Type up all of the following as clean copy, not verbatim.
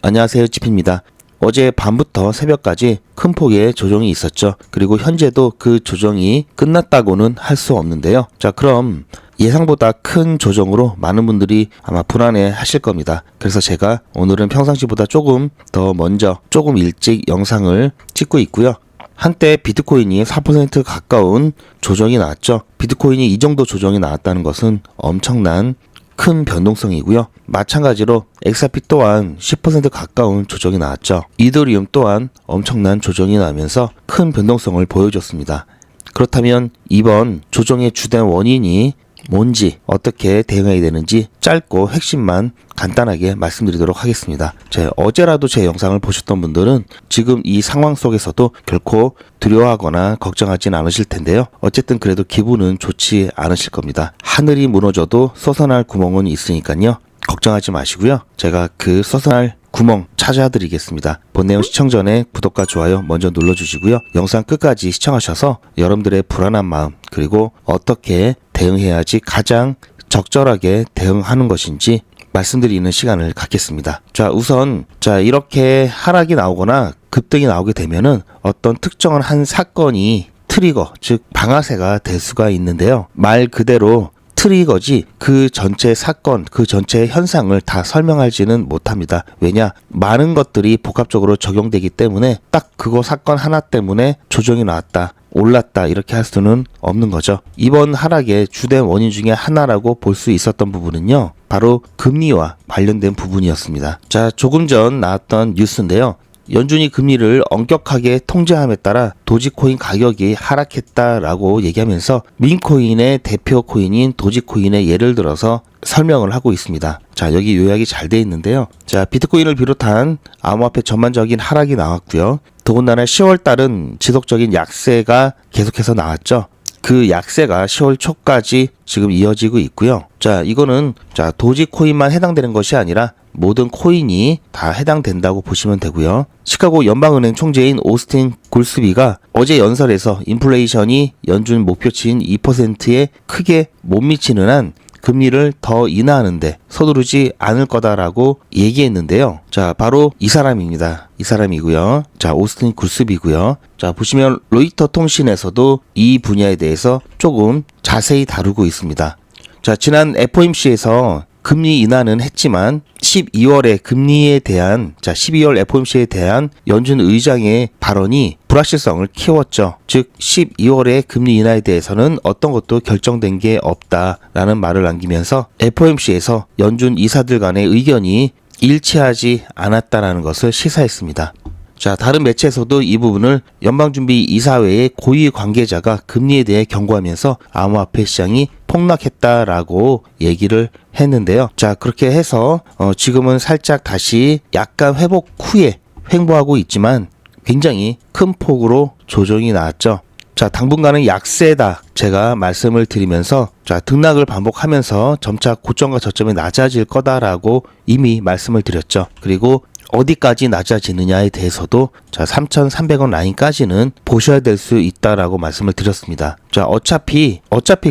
안녕하세요, 찌피입니다. 어제 밤부터 새벽까지 큰 폭의 조정이 있었죠. 그리고 현재도 그 조정이 끝났다고는 할 수 없는데요. 자, 그럼 예상보다 큰 조정으로 많은 분들이 아마 불안해 하실 겁니다. 그래서 제가 오늘은 평상시보다 조금 더 먼저 조금 일찍 영상을 찍고 있고요. 한때 비트코인이 4% 가까운 조정이 나왔죠. 비트코인이 이 정도 조정이 나왔다는 것은 엄청난 큰 변동성이고요. 마찬가지로 XRP 또한 10% 가까운 조정이 나왔죠. 이더리움 또한 엄청난 조정이 나면서 큰 변동성을 보여줬습니다. 그렇다면 이번 조정의 주된 원인이 뭔지, 어떻게 대응해야 되는지 짧고 핵심만 간단하게 말씀드리도록 하겠습니다. 어제라도 제 영상을 보셨던 분들은 지금 이 상황 속에서도 결코 두려워하거나 걱정하진 않으실 텐데요. 어쨌든 그래도 기분은 좋지 않으실 겁니다. 하늘이 무너져도 솟아날 구멍은 있으니까요. 걱정하지 마시고요. 제가 그 솟아날 구멍 찾아드리겠습니다. 본 내용 시청 전에 구독과 좋아요 먼저 눌러주시고요. 영상 끝까지 시청하셔서 여러분들의 불안한 마음, 그리고 어떻게 대응해야지 가장 적절하게 대응하는 것인지 말씀드리는 시간을 갖겠습니다. 자, 우선 이렇게 하락이 나오거나 급등이 나오게 되면은 어떤 특정한 한 사건이 트리거, 즉 방아쇠가 될 수가 있는데요. 말 그대로 트리거지 그 전체 사건, 그 전체 현상을 다 설명하지는 못합니다. 왜냐? 많은 것들이 복합적으로 적용되기 때문에 딱 그거 사건 하나 때문에 조정이 나왔다, 올랐다 이렇게 할 수는 없는 거죠. 이번 하락의 주된 원인 중에 하나라고 볼 수 있었던 부분은요, 바로 금리와 관련된 부분이었습니다. 자, 조금 전 나왔던 뉴스인데요. 연준이 금리를 엄격하게 통제함에 따라 도지코인 가격이 하락했다라고 얘기하면서 민코인의 대표 코인인 도지코인의 예를 들어서 설명을 하고 있습니다. 자, 여기 요약이 잘 돼 있는데요. 자, 비트코인을 비롯한 암호화폐 전반적인 하락이 나왔고요. 더군다나 10월 달은 지속적인 약세가 계속해서 나왔죠. 그 약세가 10월 초까지 지금 이어지고 있고요. 자, 이거는 도지코인만 해당되는 것이 아니라 모든 코인이 다 해당된다고 보시면 되고요. 시카고 연방은행 총재인 오스틴 굴스비가 어제 연설에서 인플레이션이 연준 목표치인 2%에 크게 못 미치는 한 금리를 더 인하하는데 서두르지 않을 거다라고 얘기했는데요. 자, 바로 이 사람입니다. 이 사람이고요. 자, 오스틴 굴스비고요. 자, 보시면 로이터 통신에서도 이 분야에 대해서 조금 자세히 다루고 있습니다. 자, 지난 FOMC에서 금리 인하는 했지만 12월에 금리에 대한 12월 FOMC에 대한 연준 의장의 발언이 불확실성을 키웠죠. 즉 12월의 금리 인하에 대해서는 어떤 것도 결정된 게 없다라는 말을 남기면서 FOMC에서 연준 이사들 간의 의견이 일치하지 않았다라는 것을 시사했습니다. 자, 다른 매체에서도 이 부분을 연방준비이사회의 고위 관계자가 금리에 대해 경고하면서 암호화폐 시장이 폭락했다라고 얘기를 했는데요. 자, 그렇게 해서 지금은 살짝 다시 약간 회복 후에 횡보하고 있지만 굉장히 큰 폭으로 조정이 나왔죠. 자, 당분간은 약세다 제가 말씀을 드리면서 등락을 반복하면서 점차 고점과 저점이 낮아질 거다라고 이미 말씀을 드렸죠. 그리고 어디까지 낮아지느냐에 대해서도 3,300원 라인까지는 보셔야 될 수 있다라고 말씀을 드렸습니다. 자, 어차피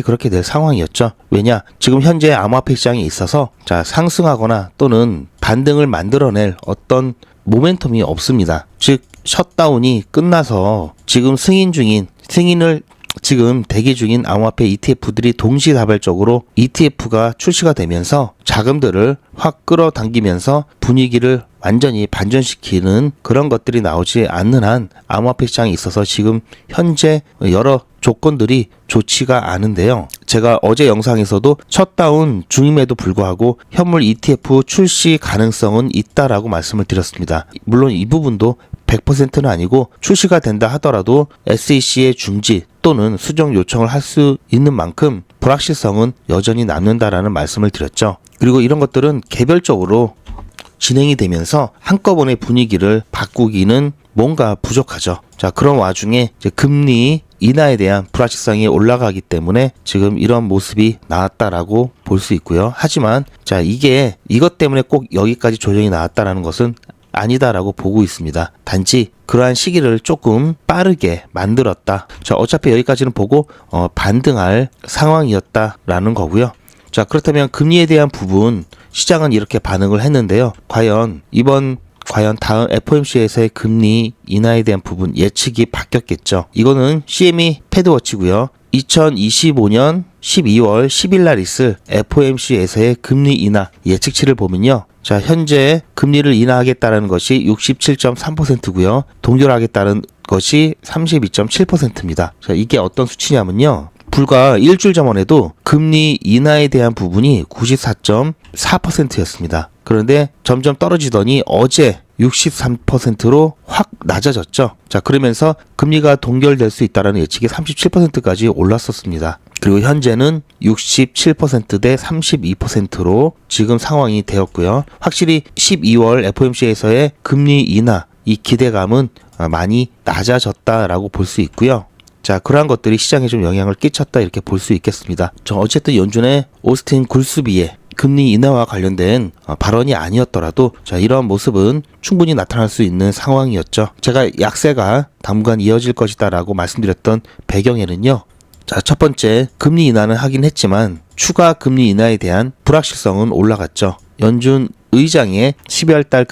그렇게 될 상황이었죠. 왜냐? 지금 현재 암호화폐 시장에 있어서 상승하거나 또는 반등을 만들어낼 어떤 모멘텀이 없습니다. 즉 셧다운이 끝나서 지금 승인을 지금 대기 중인 암호화폐 ETF들이 동시다발적으로 ETF가 출시가 되면서 자금들을 확 끌어당기면서 분위기를 완전히 반전시키는 그런 것들이 나오지 않는 한 암호화폐 시장에 있어서 지금 현재 여러 조건들이 좋지가 않은데요. 제가 어제 영상에서도 셧다운 중임에도 불구하고 현물 ETF 출시 가능성은 있다라고 말씀을 드렸습니다. 물론 이 부분도 100%는 아니고 출시가 된다 하더라도 SEC의 중지 또는 수정 요청을 할 수 있는 만큼 불확실성은 여전히 남는다라는 말씀을 드렸죠. 그리고 이런 것들은 개별적으로 진행이 되면서 한꺼번에 분위기를 바꾸기는 뭔가 부족하죠. 자, 그런 와중에 금리 인하에 대한 불확실성이 올라가기 때문에 지금 이런 모습이 나왔다라고 볼 수 있고요. 하지만 이것 때문에 꼭 여기까지 조정이 나왔다라는 것은 아니다라고 보고 있습니다. 단지 그러한 시기를 조금 빠르게 만들었다. 어차피 여기까지는 보고 반등할 상황이었다라는 거고요. 자, 그렇다면 금리에 대한 부분 시장은 이렇게 반응을 했는데요. 과연 이번 과연 다음 FOMC에서의 금리 인하에 대한 부분 예측이 바뀌었겠죠. 이거는 CME 패드워치고요. 2025년 12월 10일 날 있을 FOMC에서의 금리 인하 예측치를 보면요. 자, 현재 금리를 인하하겠다는 것이 67.3%고요. 동결하겠다는 것이 32.7%입니다. 자, 이게 어떤 수치냐면요. 불과 일주일 전만 해도 금리 인하에 대한 부분이 94.4%였습니다. 그런데 점점 떨어지더니 어제 63%로 확 낮아졌죠. 자, 그러면서 금리가 동결될 수 있다는 예측이 37%까지 올랐었습니다. 그리고 현재는 67% 대 32%로 지금 상황이 되었고요. 확실히 12월 FOMC에서의 금리 인하 이 기대감은 많이 낮아졌다라고 볼 수 있고요. 자, 그러한 것들이 시장에 좀 영향을 끼쳤다 이렇게 볼 수 있겠습니다. 어쨌든 연준의 오스틴 굴스비의 금리 인하와 관련된 발언이 아니었더라도 자, 이러한 모습은 충분히 나타날 수 있는 상황이었죠. 제가 약세가 당분간 이어질 것이다 라고 말씀드렸던 배경에는요. 자, 첫 번째, 금리 인하는 하긴 했지만 추가 금리 인하에 대한 불확실성은 올라갔죠. 연준 의장의 12월 달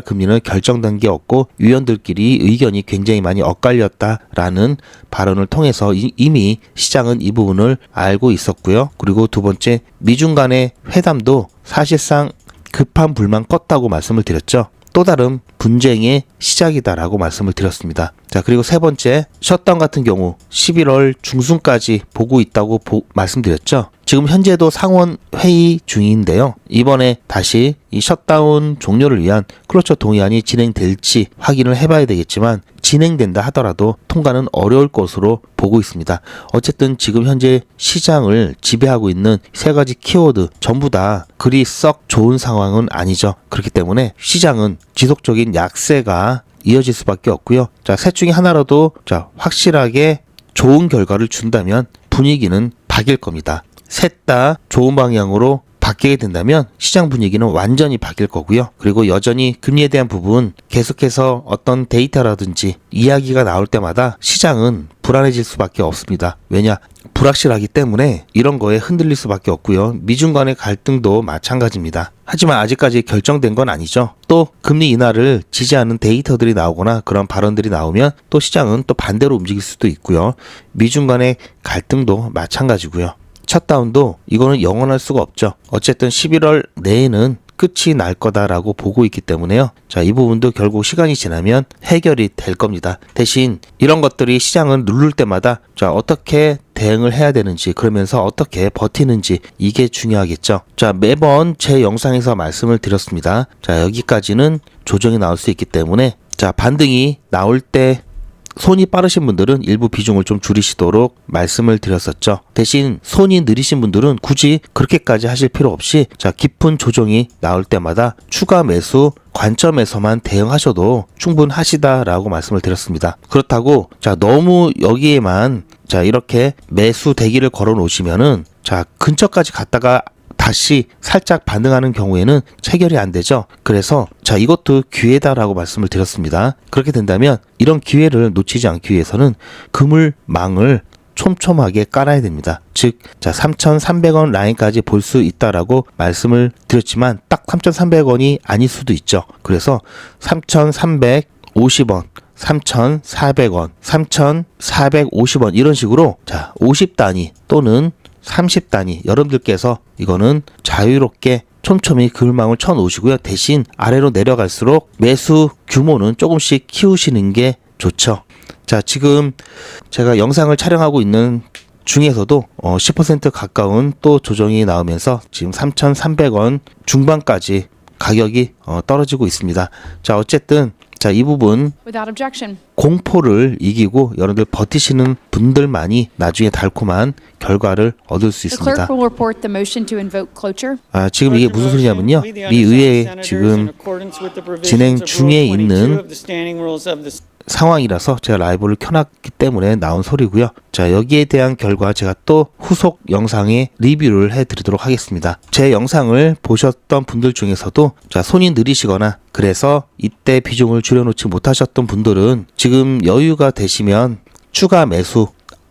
금리는 결정된 게 없고 위원들끼리 의견이 굉장히 많이 엇갈렸다라는 발언을 통해서 이미 시장은 이 부분을 알고 있었고요. 그리고 두 번째, 미중 간의 회담도 사실상 급한 불만 껐다고 말씀을 드렸죠. 또 다른 분쟁의 시작이다라고 말씀을 드렸습니다. 자, 그리고 세 번째, 셧다운 같은 경우 11월 중순까지 보고 있다고 말씀드렸죠. 지금 현재도 상원 회의 중인데요. 이번에 다시 이 셧다운 종료를 위한 클로처 동의안이 진행될지 확인을 해봐야 되겠지만 진행된다 하더라도 통과는 어려울 것으로 보고 있습니다. 어쨌든 지금 현재 시장을 지배하고 있는 세 가지 키워드 전부 다 그리 썩 좋은 상황은 아니죠. 그렇기 때문에 시장은 지속적인 약세가 이어질 수밖에 없고요. 자, 셋 중에 하나라도 확실하게 좋은 결과를 준다면 분위기는 바뀔 겁니다. 셋 다 좋은 방향으로 바뀌게 된다면 시장 분위기는 완전히 바뀔 거고요. 그리고 여전히 금리에 대한 부분 계속해서 어떤 데이터라든지 이야기가 나올 때마다 시장은 불안해질 수밖에 없습니다. 왜냐? 불확실하기 때문에 이런 거에 흔들릴 수밖에 없고요. 미중 간의 갈등도 마찬가지입니다. 하지만 아직까지 결정된 건 아니죠. 또 금리 인하를 지지하는 데이터들이 나오거나 그런 발언들이 나오면 또 시장은 또 반대로 움직일 수도 있고요. 미중 간의 갈등도 마찬가지고요. 셧다운도 이거는 영원할 수가 없죠. 어쨌든 11월 내에는 끝이 날 거다라고 보고 있기 때문에요. 자, 이 부분도 결국 시간이 지나면 해결이 될 겁니다. 대신 이런 것들이 시장을 누를 때마다 자, 어떻게 대응을 해야 되는지, 그러면서 어떻게 버티는지 이게 중요하겠죠. 자, 매번 제 영상에서 말씀을 드렸습니다. 자, 여기까지는 조정이 나올 수 있기 때문에 자, 반등이 나올 때 손이 빠르신 분들은 일부 비중을 좀 줄이시도록 말씀을 드렸었죠. 대신 손이 느리신 분들은 굳이 그렇게까지 하실 필요 없이 자, 깊은 조정이 나올 때마다 추가 매수 관점에서만 대응하셔도 충분하시다라고 말씀을 드렸습니다. 그렇다고 자, 너무 여기에만 자, 이렇게 매수 대기를 걸어 놓으시면은 자, 근처까지 갔다가 다시 살짝 반등하는 경우에는 체결이 안 되죠. 그래서 자, 이것도 기회다라고 말씀을 드렸습니다. 그렇게 된다면 이런 기회를 놓치지 않기 위해서는 그물망을 촘촘하게 깔아야 됩니다. 즉, 자, 3,300원 라인까지 볼 수 있다라고 말씀을 드렸지만 딱 3,300원이 아닐 수도 있죠. 그래서 3,350원 3,400원, 3,450원 이런 식으로 자, 50단위 또는 30단위 여러분들께서 이거는 자유롭게 촘촘히 그물망을 쳐 놓으시고요. 대신 아래로 내려갈수록 매수 규모는 조금씩 키우시는 게 좋죠. 자, 지금 제가 영상을 촬영하고 있는 중에서도 10% 가까운 또 조정이 나오면서 지금 3,300원 중반까지 가격이 떨어지고 있습니다. 자, 어쨌든 자, 이 부분 공포를 이기고 여러분들 버티시는 분들만이 나중에 달콤한 결과를 얻을 수 있습니다. 지금 이게 무슨 소리냐면요. 미 의회에 지금 진행 중에 있는 상황이라서 제가 라이브를 켜놨기 때문에 나온 소리고요. 자, 여기에 대한 결과 제가 또 후속 영상에 리뷰를 해드리도록 하겠습니다. 제 영상을 보셨던 분들 중에서도 자, 손이 느리시거나 그래서 이때 비중을 줄여놓지 못하셨던 분들은 지금 여유가 되시면 추가 매수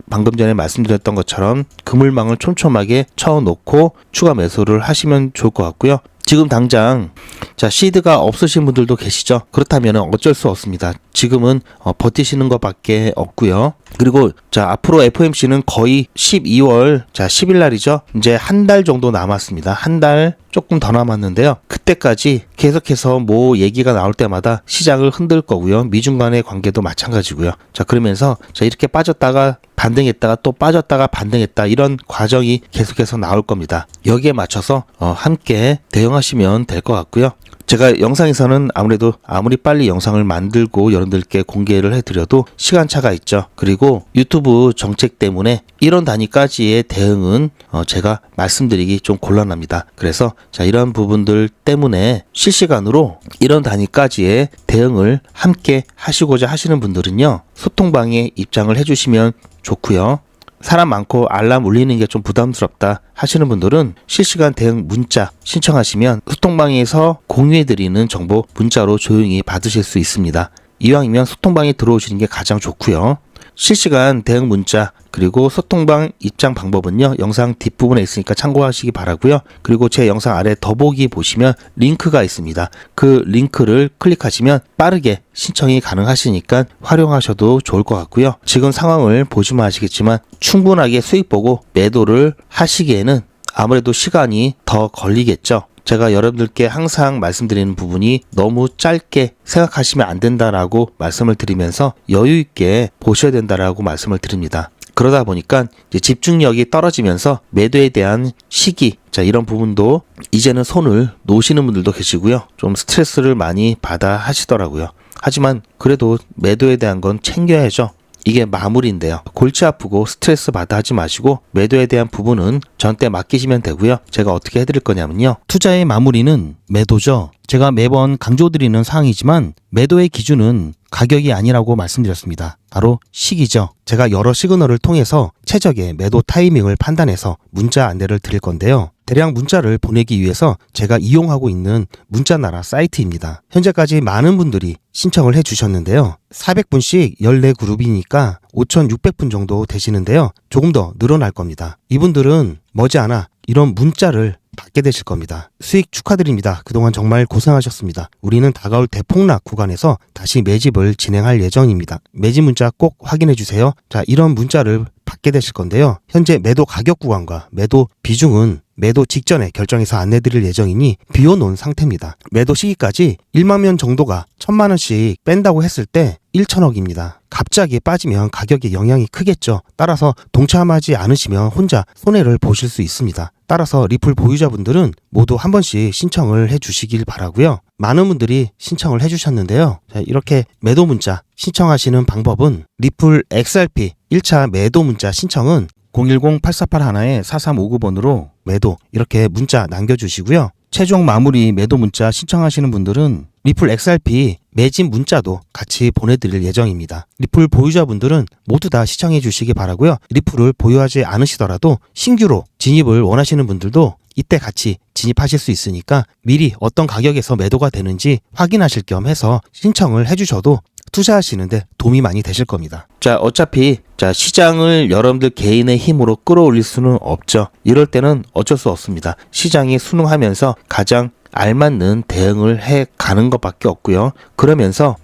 방금 전에 말씀드렸던 것처럼 그물망을 촘촘하게 쳐놓고 추가 매수를 하시면 좋을 것 같고요. 지금 당장 자 시드가 없으신 분들도 계시죠. 그렇다면 어쩔 수 없습니다. 지금은 버티시는 것밖에 없고요. 그리고 자 앞으로 FOMC는 거의 12월 자 10일 날이죠. 이제 한 달 정도 남았습니다. 한 달 조금 더 남았는데요. 그때까지 계속해서 뭐 얘기가 나올 때마다 시장을 흔들 거고요. 미중 간의 관계도 마찬가지고요. 자 그러면서 자 이렇게 빠졌다가 반등했다가 또 빠졌다가 반등했다 이런 과정이 계속해서 나올 겁니다. 여기에 맞춰서 함께 대응하시면 될 것 같고요. 제가 영상에서는 아무래도 아무리 빨리 영상을 만들고 여러분들께 공개를 해드려도 시간차가 있죠. 그리고 유튜브 정책 때문에 1원 단위까지의 대응은 제가 말씀드리기 좀 곤란합니다. 그래서 자 이런 부분들 때문에 실시간으로 1원 단위까지의 대응을 함께 하시고자 하시는 분들은요. 소통방에 입장을 해주시면 좋고요. 사람 많고 알람 울리는 게 좀 부담스럽다 하시는 분들은 실시간 대응 문자 신청하시면 소통방에서 공유해드리는 정보 문자로 조용히 받으실 수 있습니다. 이왕이면 소통방에 들어오시는 게 가장 좋고요. 실시간 대응 문자 그리고 소통방 입장 방법은요. 영상 뒷부분에 있으니까 참고하시기 바라고요. 그리고 제 영상 아래 더보기 보시면 링크가 있습니다. 그 링크를 클릭하시면 빠르게 신청이 가능하시니까 활용하셔도 좋을 것 같고요. 지금 상황을 보시면 아시겠지만 충분하게 수익 보고 매도를 하시기에는 아무래도 시간이 더 걸리겠죠. 제가 여러분들께 항상 말씀드리는 부분이 너무 짧게 생각하시면 안 된다라고 말씀을 드리면서 여유 있게 보셔야 된다라고 말씀을 드립니다. 그러다 보니까 이제 집중력이 떨어지면서 매도에 대한 시기, 자 이런 부분도 이제는 손을 놓으시는 분들도 계시고요. 좀 스트레스를 많이 받아 하시더라고요. 하지만 그래도 매도에 대한 건 챙겨야죠. 이게 마무리인데요. 골치 아프고 스트레스 받아 하지 마시고 매도에 대한 부분은 저한테 맡기시면 되고요. 제가 어떻게 해드릴 거냐면요. 투자의 마무리는 매도죠. 제가 매번 강조드리는 사항이지만 매도의 기준은 가격이 아니라고 말씀드렸습니다. 바로 시기죠. 제가 여러 시그널을 통해서 최적의 매도 타이밍을 판단해서 문자 안내를 드릴 건데요. 대량 문자를 보내기 위해서 제가 이용하고 있는 문자나라 사이트입니다. 현재까지 많은 분들이 신청을 해주셨는데요. 400분씩 14그룹이니까 5,600분 정도 되시는데요. 조금 더 늘어날 겁니다. 이분들은 머지않아 이런 문자를 받게 되실 겁니다. 수익 축하드립니다. 그동안 정말 고생하셨습니다. 우리는 다가올 대폭락 구간에서 다시 매집을 진행할 예정입니다. 매집 문자 꼭 확인해 주세요. 자, 이런 문자를 받게 되실 건데요. 현재 매도 가격 구간과 매도 비중은 매도 직전에 결정해서 안내드릴 예정이니 비워놓은 상태입니다. 매도 시기까지 1만 명 정도가 1,000만 원씩 뺀다고 했을 때 1,000억입니다. 갑자기 빠지면 가격에 영향이 크겠죠. 따라서 동참하지 않으시면 혼자 손해를 보실 수 있습니다. 따라서 리플 보유자분들은 모두 한 번씩 신청을 해주시길 바라고요. 많은 분들이 신청을 해주셨는데요. 자, 이렇게 매도 문자 신청하시는 방법은 리플 XRP 1차 매도 문자 신청은 010-8481-4359번으로 매도 이렇게 문자 남겨주시고요. 최종 마무리 매도 문자 신청하시는 분들은 리플 XRP 매집 문자도 같이 보내드릴 예정입니다. 리플 보유자분들은 모두 다 시청해 주시기 바라고요. 리플을 보유하지 않으시더라도 신규로 진입을 원하시는 분들도 이때 같이 진입하실 수 있으니까 미리 어떤 가격에서 매도가 되는지 확인하실 겸 해서 신청을 해주셔도 투자하시는데 도움이 많이 되실 겁니다. 자, 어차피 시장을 여러분들 개인의 힘으로 끌어올릴 수는 없죠. 이럴 때는 어쩔 수 없습니다. 시장이 순응하면서 가장 알맞는 대응을 해 가는 것밖에 없고요. 그러면서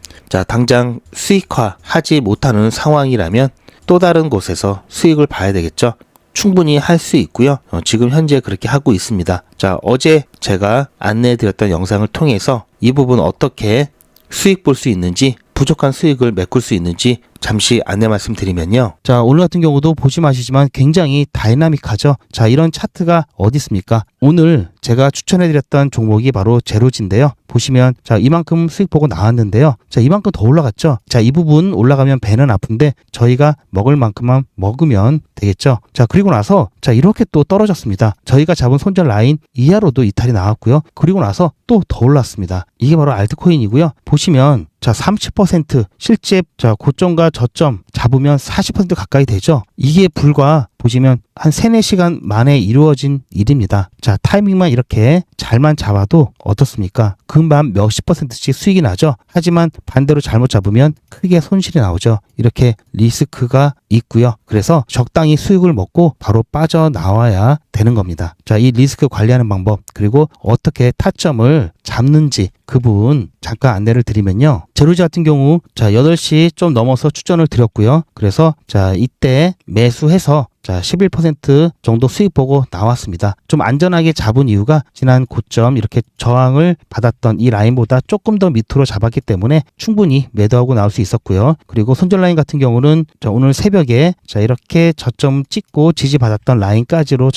당장 수익화 하지 못하는 상황이라면 또 다른 곳에서 수익을 봐야 되겠죠. 충분히 할 수 있고요. 지금 현재 그렇게 하고 있습니다. 자, 어제 제가 안내해드렸던 영상을 통해서 이 부분 어떻게 수익 볼 수 있는지, 부족한 수익을 메꿀 수 있는지 잠시 안내 말씀드리면요. 자, 오늘 같은 경우도 보시면 아시지만 굉장히 다이나믹하죠. 자, 이런 차트가 어디 있습니까? 오늘 제가 추천해드렸던 종목이 바로 제로지인데요. 보시면 자, 이만큼 수익 보고 나왔는데요. 자, 이만큼 더 올라갔죠. 자, 이 부분 올라가면 배는 아픈데 저희가 먹을 만큼만 먹으면 되겠죠. 자, 그리고 나서 자, 이렇게 또 떨어졌습니다. 저희가 잡은 손절 라인 이하로도 이탈이 나왔고요. 그리고 나서 또 더 올랐습니다. 이게 바로 알트코인이고요. 보시면 자, 30% 실제 자, 고점과 저점 잡으면 40% 가까이 되죠. 이게 불과 보시면 한 3, 4시간 만에 이루어진 일입니다. 자, 타이밍만 이렇게 잘만 잡아도 어떻습니까? 금방 몇십 %씩 수익이 나죠. 하지만 반대로 잘못 잡으면 크게 손실이 나오죠. 이렇게 리스크가 있고요. 그래서 적당히 수익을 먹고 바로 빠져나와야 되는 겁니다. 자, 이 리스크 관리하는 방법, 그리고 어떻게 타점을 잡는지 그 부분 잠깐 안내를 드리면요. 제로지 같은 경우 자 8시 좀 넘어서 추천을 드렸고요. 그래서 자 이때 매수해서 자 11% 정도 수익 보고 나왔습니다. 좀 안전하게 잡은 이유가 지난 고점 이렇게 저항을 받았던 이 라인보다 조금 더 밑으로 잡았기 때문에 충분히 매도하고 나올 수 있었고요. 그리고 손절 라인 같은 경우는 자 오늘 새벽에 자 이렇게 저점 찍고 지지받았던 라인까지로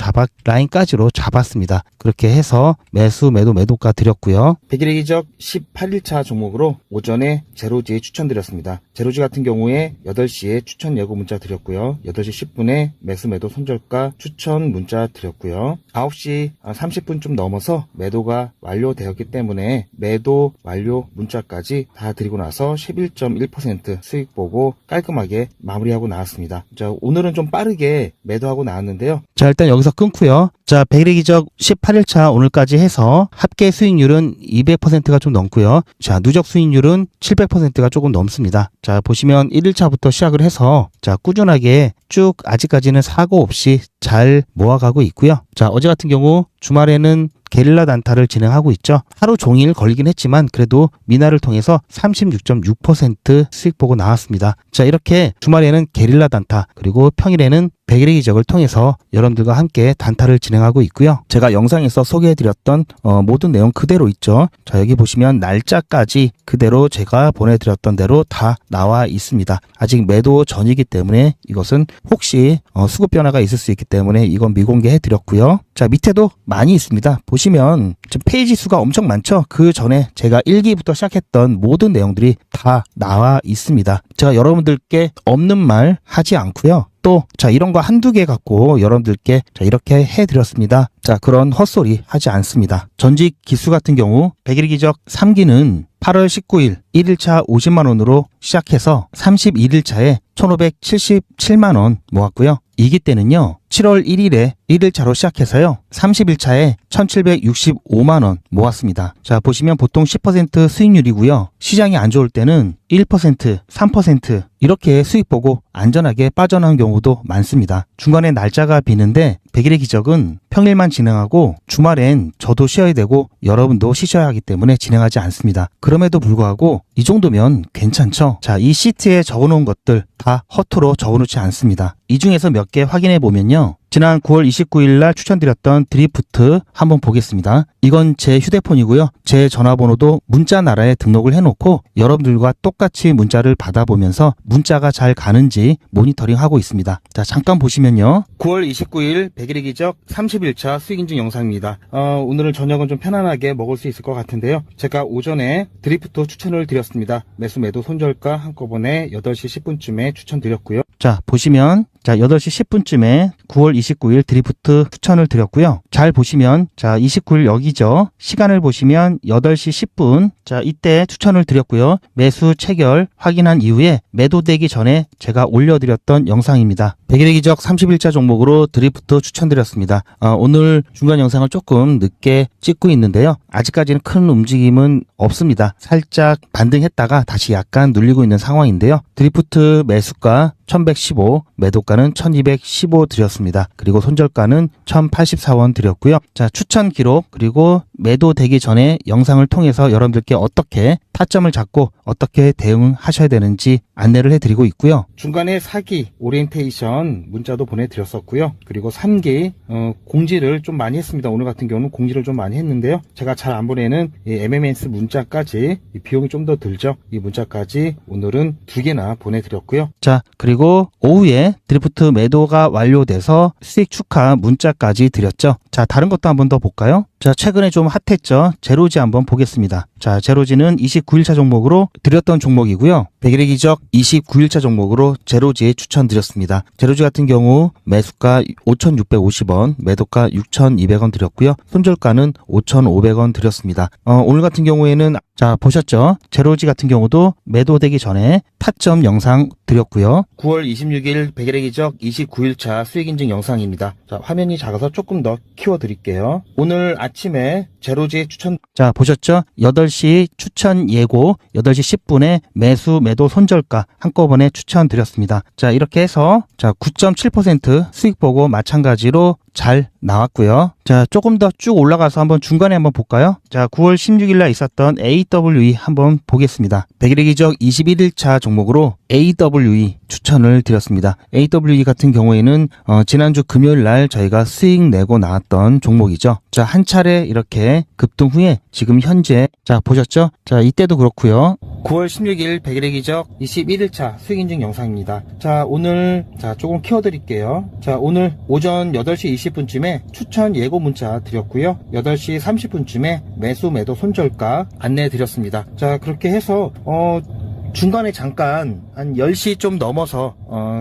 잡았습니다. 그렇게 해서 매도가 드렸고요. 100일의 기적 18일차 종목으로 오전에 제로지 추천드렸습니다. 제로지 같은 경우에 8시에 추천 예고 문자 드렸고요. 8시 10분에 매도 손절가 추천 문자 드렸고요. 9시 30분쯤 넘어서 매도가 완료되었기 때문에 매도 완료 문자까지 다 드리고 나서 11.1% 수익 보고 깔끔하게 마무리하고 나왔습니다. 자, 오늘은 좀 빠르게 매도하고 나왔는데요. 자, 일단 여기서 끊고요. 자, 100일의 기적 18일차 오늘까지 해서 합계 수익률은 200%가 좀 넘고요. 자, 누적 수익률은 700%가 조금 넘습니다. 자, 보시면 1일차부터 시작을 해서 자, 꾸준하게 쭉 아직까지는 사고 없이 잘 모아가고 있고요. 자, 어제 같은 경우 주말에는 게릴라 단타를 진행하고 있죠. 하루 종일 걸리긴 했지만 그래도 미나를 통해서 36.6% 수익 보고 나왔습니다. 자, 이렇게 주말에는 게릴라 단타 그리고 평일에는 100일의 기적을 통해서 여러분들과 함께 단타를 진행하고 있고요. 제가 영상에서 소개해드렸던 모든 내용 그대로 있죠. 자, 여기 보시면 날짜까지 그대로 제가 보내드렸던 대로 다 나와 있습니다. 아직 매도 전이기 때문에 이것은 혹시 수급 변화가 있을 수 있기 때문에 이건 미공개해드렸고요. 자, 밑에도 많이 있습니다. 보시면 지금 페이지 수가 엄청 많죠. 그 전에 제가 1기부터 시작했던 모든 내용들이 다 나와 있습니다. 제가 여러분들께 없는 말 하지 않고요. 또 자 이런 거 한두 개 갖고 여러분들께 자 이렇게 해드렸습니다. 자, 그런 헛소리 하지 않습니다. 전직 기수 같은 경우 100일 기적 3기는 8월 19일 1일차 50만원으로 시작해서 31일차에 1577만원 모았고요. 2기 때는요 7월 1일에 1일차로 시작해서요 30일차에 1765만원 모았습니다. 자, 보시면 보통 10% 수익률이고요. 시장이 안 좋을 때는 1%, 3% 이렇게 수익 보고 안전하게 빠져나온 경우도 많습니다. 중간에 날짜가 비는데 100일의 기적은 평일만 진행하고 주말엔 저도 쉬어야 되고 여러분도 쉬셔야 하기 때문에 진행하지 않습니다. 그럼에도 불구하고 이 정도면 괜찮죠? 자, 이 시트에 적어놓은 것들 다 허투루 적어놓지 않습니다. 이 중에서 몇 개 확인해 보면요. 지난 9월 29일 날 추천드렸던 드리프트 한번 보겠습니다. 이건 제 휴대폰이고요. 제 전화번호도 문자 나라에 등록을 해놓고 여러분들과 똑같이 문자를 받아보면서 문자가 잘 가는지 모니터링하고 있습니다. 자, 잠깐 보시면요. 9월 29일 100일의 기적 30일차 수익인증 영상입니다. 오늘은 저녁은 좀 편안하게 먹을 수 있을 것 같은데요. 제가 오전에 드리프트 추천을 드렸습니다. 매도 손절가 한꺼번에 8시 10분쯤에 추천드렸고요. 자, 보시면 자 8시 10분쯤에 9월 29일 드리프트 추천을 드렸고요. 잘 보시면 자 29일 여기죠. 시간을 보시면 8시 10분 자 이때 추천을 드렸고요. 매수 체결 확인한 이후에 매도되기 전에 제가 올려드렸던 영상입니다. 100일의 기적 30일차 종목으로 드리프트 추천드렸습니다. 오늘 중간 영상을 조금 늦게 찍고 있는데요. 아직까지는 큰 움직임은 없습니다. 살짝 반등했다가 다시 약간 눌리고 있는 상황인데요. 드리프트 매수가 1115, 매도가는 1215 드렸습니다. 그리고 손절가는 1084원 드렸고요. 자, 추천 기록 그리고 매도되기 전에 영상을 통해서 여러분들께 어떻게 타점을 잡고 어떻게 대응하셔야 되는지 안내를 해드리고 있고요. 중간에 4기 오리엔테이션 문자도 보내드렸었고요. 그리고 3기 공지를 좀 많이 했습니다. 오늘 같은 경우는 공지를 좀 많이 했는데요. 제가 잘 안 보내는 이 MMS 문자까지 이 비용이 좀 더 들죠. 이 문자까지 오늘은 2개나 보내드렸고요. 자, 그리고 오후에 드리프트 매도가 완료돼서 수익 축하 문자까지 드렸죠. 자, 다른 것도 한번 더 볼까요? 자, 최근에 좀 핫했죠. 제로지 한번 보겠습니다. 자, 제로지는 29일차 종목으로 드렸던 종목이고요. 100일의 기적 29일차 종목으로 제로지에 추천드렸습니다. 제로지 같은 경우 매수가 5,650원, 매도가 6,200원 드렸고요. 손절가는 5,500원 드렸습니다. 오늘 같은 경우에는 자, 보셨죠? 제로지 같은 경우도 매도되기 전에 타점 영상 드렸고요. 9월 26일 백일의 기적 29일차 수익 인증 영상입니다. 자, 화면이 작아서 조금 더 키워드릴게요. 오늘 아침에 제로지 추천. 자, 보셨죠? 8시 추천 예고, 8시 10분에 매수 매도 손절가 한꺼번에 추천드렸습니다. 자, 이렇게 해서 자 9.7% 수익 보고 마찬가지로 잘 나왔고요. 자, 조금 더 쭉 올라가서 한번 중간에 한번 볼까요? 자, 9월 16일 날 있었던 AWE 한번 보겠습니다. 백일의 기적 21일차 종목으로 AWE 추천을 드렸습니다. AWE 같은 경우에는 지난주 금요일 날 저희가 수익 내고 나왔던 종목이죠. 자, 한 차례 이렇게 급등 후에 지금 현재 자, 보셨죠? 자, 이때도 그렇고요. 9월 16일 백일의 기적 21일차 수익 인증 영상입니다. 자, 오늘 자 조금 키워드릴게요. 자, 오늘 오전 8시 20분쯤에 추천 예고 문자 드렸고요. 8시 30분쯤에 매수 매도 손절가 안내 드렸습니다. 자, 그렇게 해서 중간에 잠깐 한 10시 좀 넘어서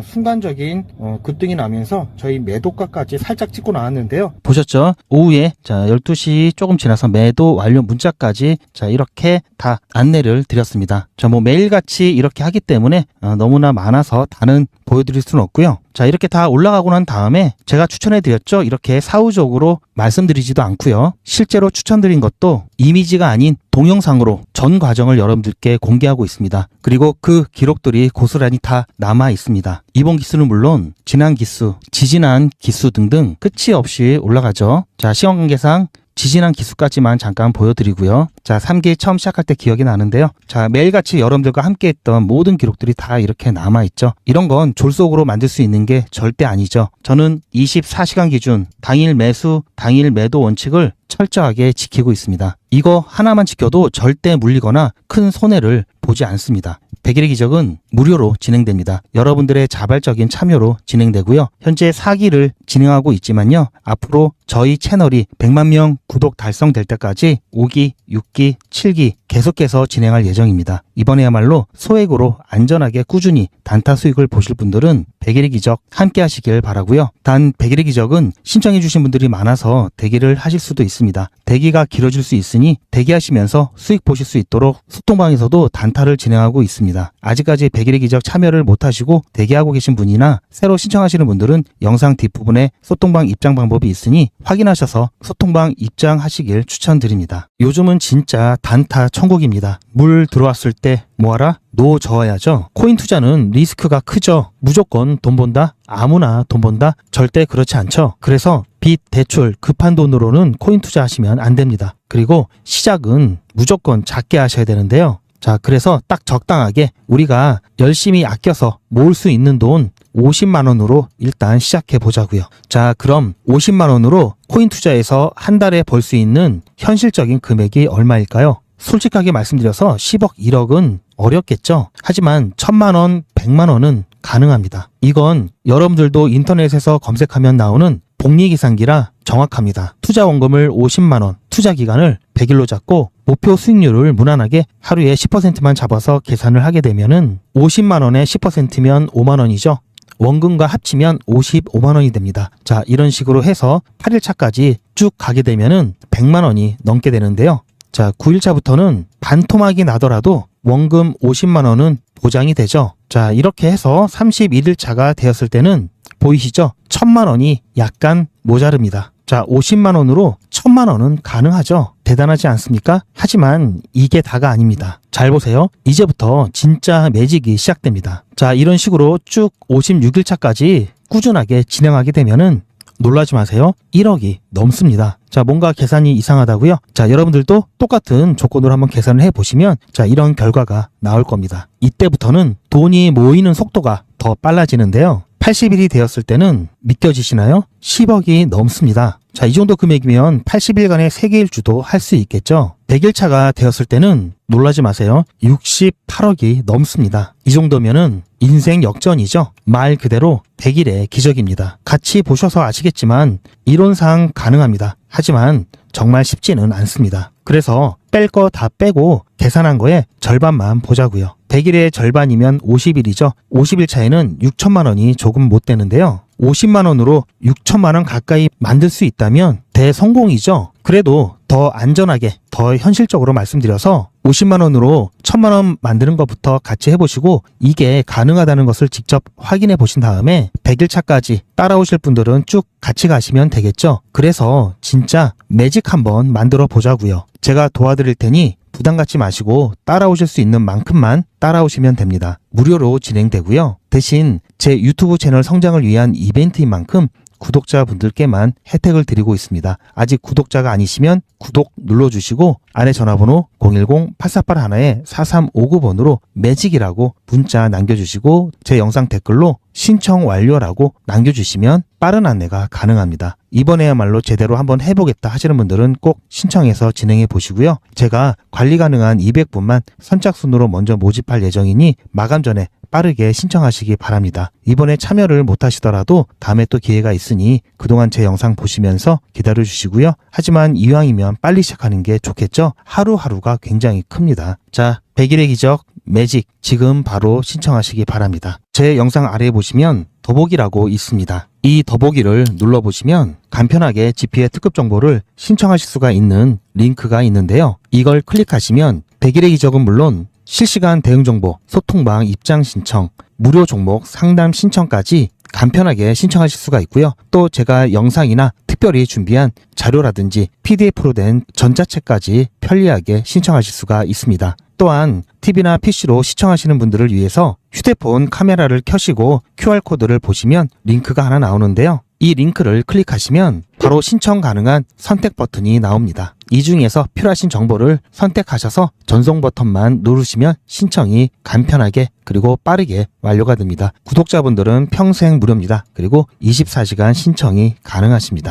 순간적인 급등이 나면서 저희 매도가까지 살짝 찍고 나왔는데요. 보셨죠? 오후에 자 12시 조금 지나서 매도 완료 문자까지 자 이렇게 다 안내를 드렸습니다. 자, 뭐 매일같이 이렇게 하기 때문에 너무나 많아서 다는 보여드릴 수는 없고요. 자, 이렇게 다 올라가고 난 다음에 제가 추천해 드렸죠. 이렇게 사후적으로 말씀드리지도 않고요. 실제로 추천드린 것도 이미지가 아닌 동영상으로 전 과정을 여러분들께 공개하고 있습니다. 그리고 그 기록들이 고스란히 다 남아 있습니다. 이번 기수는 물론 지난 기수, 지지난 기수 등등 끝이 없이 올라가죠. 자, 시간 관계상 지지난 기수까지만 잠깐 보여드리고요. 자, 3기 처음 시작할 때 기억이 나는데요. 자, 매일같이 여러분들과 함께 했던 모든 기록들이 다 이렇게 남아있죠. 이런 건 졸속으로 만들 수 있는 게 절대 아니죠. 저는 24시간 기준 당일 매수, 당일 매도 원칙을 철저하게 지키고 있습니다. 이거 하나만 지켜도 절대 물리거나 큰 손해를 보지 않습니다. 백일의 기적은 무료로 진행됩니다. 여러분들의 자발적인 참여로 진행되고요. 현재 4기를 진행하고 있지만요. 앞으로 저희 채널이 100만 명 구독 달성될 때까지 5기, 6기, 7기 계속해서 진행할 예정입니다. 이번에야말로 소액으로 안전하게 꾸준히 단타 수익을 보실 분들은 백일의 기적 함께 하시길 바라고요. 단 백일의 기적은 신청해 주신 분들이 많아서 대기를 하실 수도 있습니다. 대기가 길어질 수 있으니 대기하시면서 수익 보실 수 있도록 소통방에서도 단타를 진행하고 있습니다. 아직까지 백일의 기적 참여를 못하시고 대기하고 계신 분이나 새로 신청하시는 분들은 영상 뒷부분에 소통방 입장 방법이 있으니 확인하셔서 소통방 입장하시길 추천드립니다. 요즘은 진짜 단타 천국입니다. 물 들어왔을 때 뭐하라? 노 저어야죠. 코인 투자는 리스크가 크죠. 무조건 돈 번다? 아무나 돈 번다? 절대 그렇지 않죠. 그래서 빚, 대출, 급한 돈으로는 코인 투자하시면 안 됩니다. 그리고 시작은 무조건 작게 하셔야 되는데요. 자, 그래서 딱 적당하게 우리가 열심히 아껴서 모을 수 있는 돈 50만 원으로 일단 시작해 보자고요. 자, 그럼 50만 원으로 코인 투자에서 한 달에 벌 수 있는 현실적인 금액이 얼마일까요? 솔직하게 말씀드려서 10억, 1억은 어렵겠죠. 하지만 1000만 원, 100만 원은 가능합니다. 이건 여러분들도 인터넷에서 검색하면 나오는 복리계산기라 정확합니다. 투자 원금을 50만 원, 투자 기간을 100일로 잡고 목표 수익률을 무난하게 하루에 10%만 잡아서 계산을 하게 되면은 50만 원에 10%면 5만 원이죠. 원금과 합치면 55만 원이 됩니다. 자, 이런 식으로 해서 8일차까지 쭉 가게 되면은 100만 원이 넘게 되는데요. 자, 9일차부터는 반토막이 나더라도 원금 50만 원은 보장이 되죠. 자, 이렇게 해서 31일차가 되었을 때는 보이시죠? 1000만 원이 약간 모자릅니다. 자, 50만 원으로 1000만 원은 가능하죠. 대단하지 않습니까? 하지만 이게 다가 아닙니다. 잘 보세요. 이제부터 진짜 매직이 시작됩니다. 자, 이런 식으로 쭉 56일차까지 꾸준하게 진행하게 되면은 놀라지 마세요. 1억이 넘습니다. 자, 뭔가 계산이 이상하다고요? 자, 여러분들도 똑같은 조건으로 한번 계산을 해보시면 자, 이런 결과가 나올 겁니다. 이때부터는 돈이 모이는 속도가 더 빨라지는데요. 80일이 되었을 때는 믿겨지시나요? 10억이 넘습니다. 자, 이 정도 금액이면 80일간의 세계일주도 할 수 있겠죠. 100일차가 되었을 때는 놀라지 마세요. 68억이 넘습니다. 이 정도면은 인생 역전이죠. 말 그대로 100일의 기적입니다. 같이 보셔서 아시겠지만 이론상 가능합니다. 하지만 정말 쉽지는 않습니다. 그래서 뺄 거 다 빼고 계산한 거에 절반만 보자고요. 100일의 절반이면 50일이죠. 50일 차에는 6천만 원이 조금 못 되는데요. 50만 원으로 6천만 원 가까이 만들 수 있다면 대성공이죠. 그래도 더 안전하게 더 현실적으로 말씀드려서 50만 원으로 1000만 원 만드는 것부터 같이 해보시고 이게 가능하다는 것을 직접 확인해 보신 다음에 100일차까지 따라오실 분들은 쭉 같이 가시면 되겠죠. 그래서 진짜 매직 한번 만들어 보자고요. 제가 도와드릴 테니 부담 갖지 마시고 따라오실 수 있는 만큼만 따라오시면 됩니다. 무료로 진행되고요. 대신 제 유튜브 채널 성장을 위한 이벤트인 만큼 구독자분들께만 혜택을 드리고 있습니다. 아직 구독자가 아니시면 구독 눌러주시고 아래 전화번호 010-8481-4359번으로 매직이라고 문자 남겨주시고 제 영상 댓글로 신청 완료라고 남겨주시면 빠른 안내가 가능합니다. 이번에야말로 제대로 한번 해보겠다 하시는 분들은 꼭 신청해서 진행해 보시고요. 제가 관리 가능한 200분만 선착순으로 먼저 모집할 예정이니 마감 전에 빠르게 신청하시기 바랍니다. 이번에 참여를 못하시더라도 다음에 또 기회가 있으니 그동안 제 영상 보시면서 기다려주시고요. 하지만 이왕이면 빨리 시작하는 게 좋겠죠? 하루하루가 굉장히 큽니다. 자, 100일의 기적 매직 지금 바로 신청하시기 바랍니다. 제 영상 아래에 보시면 더보기라고 있습니다. 이 더보기를 눌러보시면 간편하게 GP의 특급 정보를 신청하실 수가 있는 링크가 있는데요. 이걸 클릭하시면 100일의 기적은 물론 실시간 대응 정보, 소통방 입장 신청, 무료 종목 상담 신청까지 간편하게 신청하실 수가 있고요. 또 제가 영상이나 특별히 준비한 자료라든지 PDF로 된 전자책까지 편리하게 신청하실 수가 있습니다. 또한 TV나 PC로 시청하시는 분들을 위해서 휴대폰 카메라를 켜시고 QR코드를 보시면 링크가 하나 나오는데요. 이 링크를 클릭하시면 바로 신청 가능한 선택 버튼이 나옵니다. 이 중에서 필요하신 정보를 선택하셔서 전송 버튼만 누르시면 신청이 간편하게 그리고 빠르게 완료가 됩니다. 구독자분들은 평생 무료입니다. 그리고 24시간 신청이 가능하십니다.